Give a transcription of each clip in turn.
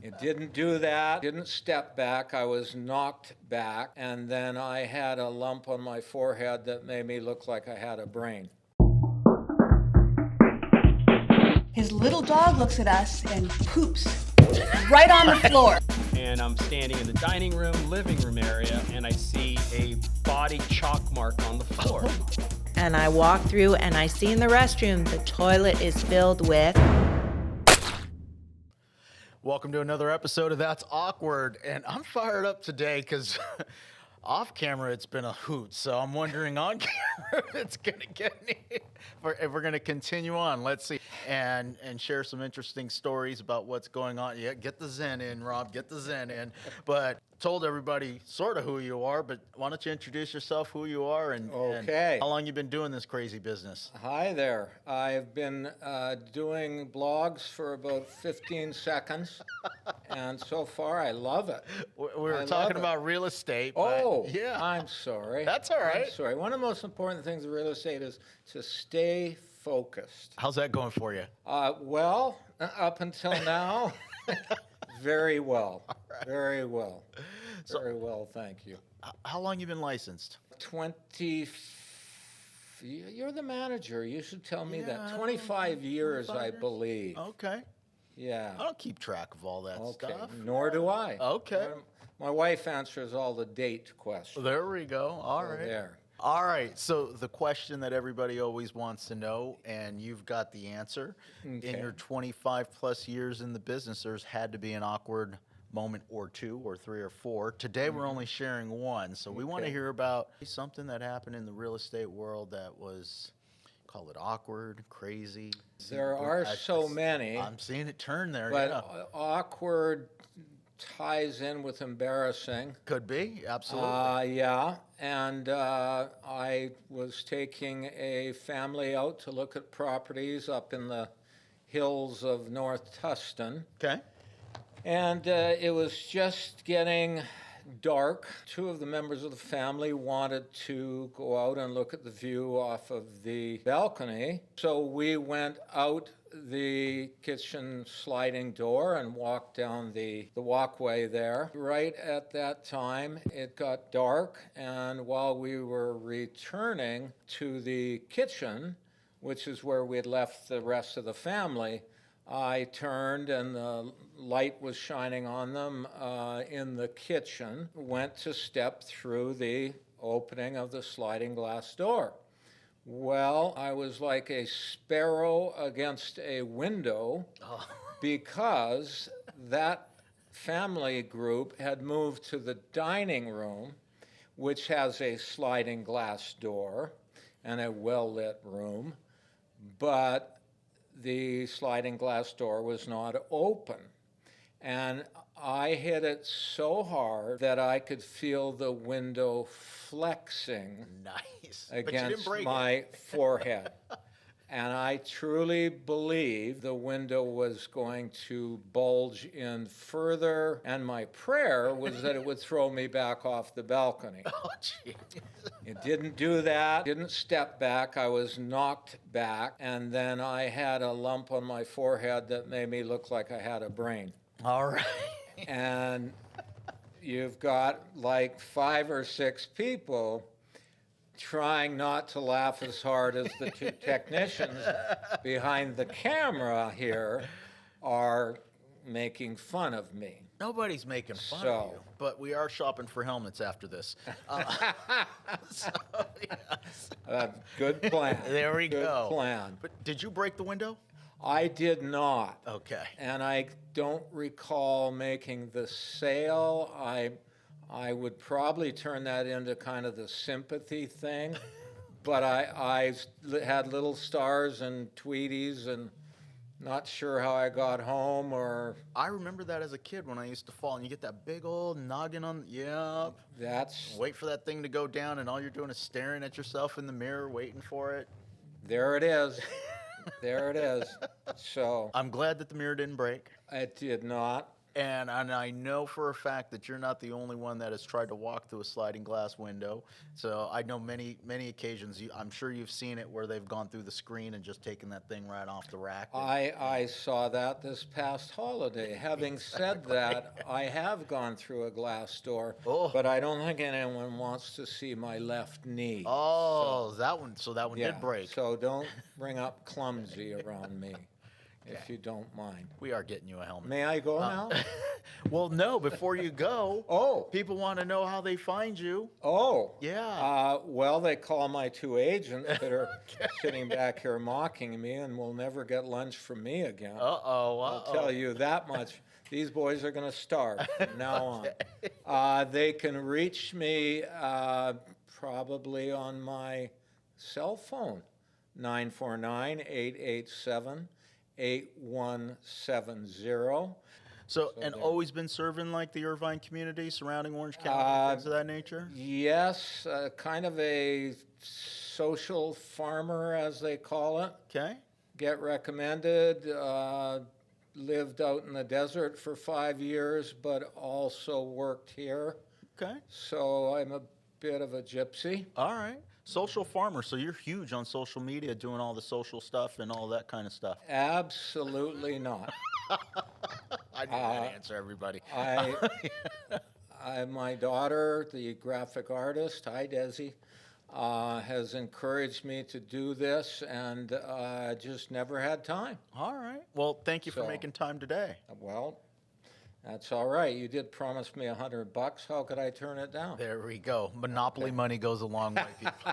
It didn't do that, didn't step back. I was knocked back, and then I had a lump on my forehead that made me look like I had a brain. His little dog looks at us and poops right on the floor. And I'm standing in the dining room, living room area, and I see a body chalk mark on the floor. And I walk through and I see in the restroom the toilet is filled with... Welcome to another episode of That's Awkward, and I'm fired up today because off camera it's been a hoot, so I'm wondering on camera if it's gonna get any, if we're gonna continue on. Let's see, and share some interesting stories about what's going on. Yeah, get the Zen in, Rob, get the Zen in. But told everybody sort of who you are, but why don't you introduce yourself, who you are, and how long you've been doing this crazy business? Hi there. I've been doing blogs for about 15 seconds, and so far I love it. We were talking about real estate. Oh, yeah. I'm sorry. That's all right. I'm sorry. One of the most important things in real estate is to stay focused. How's that going for you? Well, up until now, very well. Right. Very well. Very well, thank you. How long you been licensed? 20. You're the manager. You should tell me that. 25 years, I believe. Okay. Yeah. I don't keep track of all that stuff. Nor do I. Okay. My wife answers all the date questions. There we go. All right. There. All right. So the question that everybody always wants to know, and you've got the answer. Okay. In your 25 plus years in the business, there's had to be an awkward moment or two or three or four. Today we're only sharing one. So we want to hear about something that happened in the real estate world that was, call it awkward, crazy. There are so many. I'm seeing it turn there. But awkward ties in with embarrassing. Could be, absolutely. Yeah, and I was taking a family out to look at properties up in the hills of North Tustin. Okay. And it was just getting dark. Two of the members of the family wanted to go out and look at the view off of the balcony. So we went out the kitchen sliding door and walked down the walkway there. Right at that time, it got dark, and while we were returning to the kitchen, which is where we had left the rest of the family, I turned and the light was shining on them in the kitchen, went to step through the opening of the sliding glass door. Well, I was like a sparrow against a window because that family group had moved to the dining room, which has a sliding glass door and a well-lit room, but the sliding glass door was not open. And I hit it so hard that I could feel the window flexing against my forehead. And I truly believe the window was going to bulge in further, and my prayer was that it would throw me back off the balcony. Oh, geez. It didn't do that, didn't step back. I was knocked back, and then I had a lump on my forehead that made me look like I had a brain. All right. And you've got like 5 or 6 people trying not to laugh as hard as the two technicians behind the camera here are making fun of me. Nobody's making fun of you, but we are shopping for helmets after this. Good plan. There we go. Good plan. But did you break the window? I did not. Okay. And I don't recall making the sale. I would probably turn that into kind of the sympathy thing, but I had little stars and Tweeties and not sure how I got home or... I remember that as a kid when I used to fall and you get that big old noggin on... Yep. That's... Wait for that thing to go down and all you're doing is staring at yourself in the mirror waiting for it. There it is. There it is. So... I'm glad that the mirror didn't break. It did not. And I know for a fact that you're not the only one that has tried to walk through a sliding glass window. So I know many occasions. I'm sure you've seen it where they've gone through the screen and just taken that thing right off the rack. I saw that this past holiday. Having said that, I have gone through a glass door, Oh. but I don't think anyone wants to see my left knee. Oh, that one. So that one Yeah, did break. so don't bring up clumsy around me, if you don't mind. We are getting you a helmet. May I go now? Well, no. Before you go, Oh. people want to know how they find you. Oh. Yeah. Well, they call my two agents that are sitting back here mocking me and will never get lunch from me again. I'll tell you that much. These boys are going to starve from now on. They can reach me probably on my cell phone, 949-887-8170. So, and always been serving like the Irvine community surrounding Orange County, things of that nature? Yes, kind of a social farmer, as they call it. Okay. Get recommended, lived out in the desert for 5 years, but also worked here. Okay. So I'm a bit of a gypsy. All right. Social farmer. So you're huge on social media, doing all the social stuff and all that kind of stuff. Absolutely not. I knew that answer, everybody. My daughter, the graphic artist, hi Desi, has encouraged me to do this, and just never had time. All right. Well, thank you for So- making time today. Well, that's all right. You did promise me $100. How could I turn it down? There we go. Monopoly money goes a long way, people.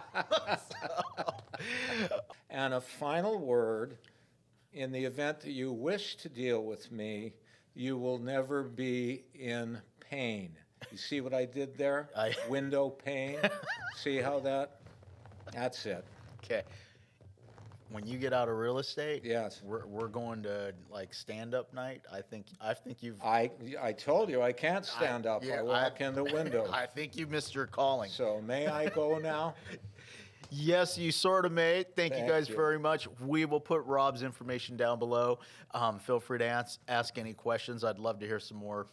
And a final word, in the event that you wish to deal with me, you will never be in pain. You see what I did there? Window pane. See how that's it. Okay. When you get out of real estate, Yes. we're going to like stand up night. I think you've. I told you I can't stand up. I walk in the window. I think you missed your calling. So may I go now? Yes, you sort of may. Thank you Thank guys you. very much. We will put Rob's information down below. Feel free to ask any questions. I'd love to hear some more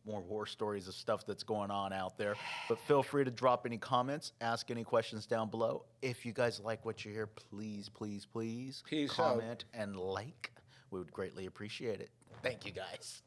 war stories of stuff that's going on out there. But feel free to drop any comments, ask any questions down below. If you guys like what you hear, please Peace comment out. and like. We would greatly appreciate it. Thank you guys.